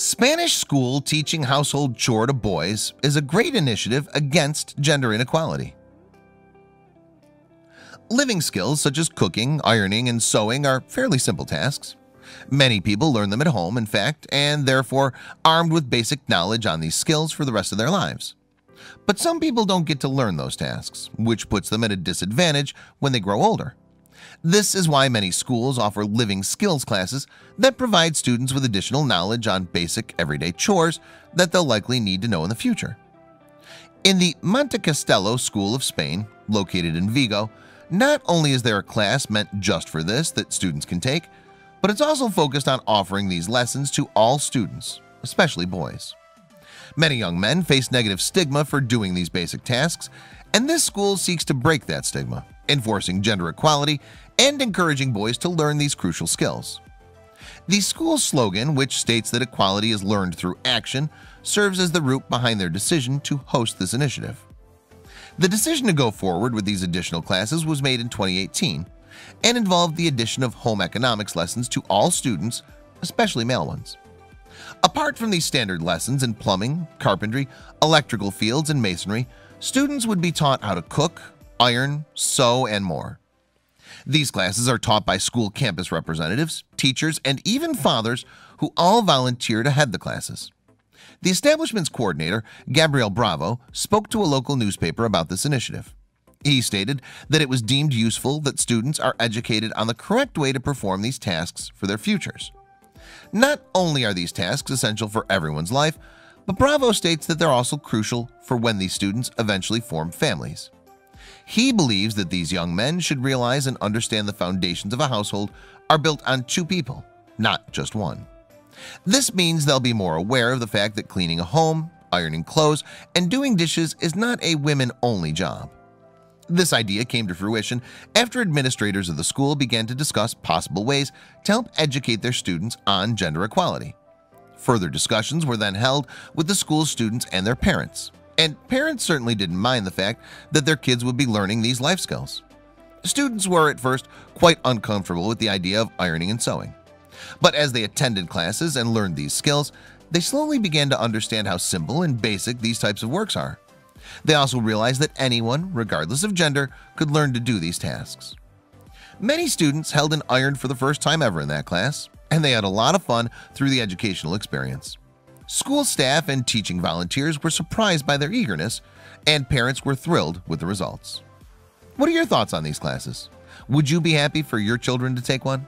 Spanish school teaching household chore to boys is a great initiative against gender inequality. Living skills such as cooking, ironing, and sewing are fairly simple tasks. Many people learn them at home, in fact, and therefore armed with basic knowledge on these skills for the rest of their lives. But some people don't get to learn those tasks, which puts them at a disadvantage when they grow older. This is why many schools offer living skills classes that provide students with additional knowledge on basic everyday chores that they'll likely need to know in the future. In the Montecastelo School of Spain, located in Vigo, not only is there a class meant just for this that students can take, but it's also focused on offering these lessons to all students, especially boys. Many young men face negative stigma for doing these basic tasks, and this school seeks to break that stigma, enforcing gender equality and encouraging boys to learn these crucial skills. The school's slogan, which states that equality is learned through action, serves as the root behind their decision to host this initiative. The decision to go forward with these additional classes was made in 2018 and involved the addition of home economics lessons to all students, especially male ones. Apart from these standard lessons in plumbing, carpentry, electrical fields, and masonry, students would be taught how to cook, iron, sew, and more. These classes are taught by school campus representatives, teachers, and even fathers who all volunteer to head the classes. The establishment's coordinator, Gabriel Bravo, spoke to a local newspaper about this initiative. He stated that it was deemed useful that students are educated on the correct way to perform these tasks for their futures. Not only are these tasks essential for everyone's life, but Bravo states that they're also crucial for when these students eventually form families. He believes that these young men should realize and understand the foundations of a household are built on two people, not just one. This means they'll be more aware of the fact that cleaning a home, ironing clothes, and doing dishes is not a women-only job. This idea came to fruition after administrators of the school began to discuss possible ways to help educate their students on gender equality. Further discussions were then held with the school's students and their parents, and parents certainly didn't mind the fact that their kids would be learning these life skills. Students were at first quite uncomfortable with the idea of ironing and sewing, but as they attended classes and learned these skills, they slowly began to understand how simple and basic these types of works are. They also realized that anyone, regardless of gender, could learn to do these tasks. Many students held an iron for the first time ever in that class, and they had a lot of fun through the educational experience. School staff and teaching volunteers were surprised by their eagerness, and parents were thrilled with the results. What are your thoughts on these classes? Would you be happy for your children to take one?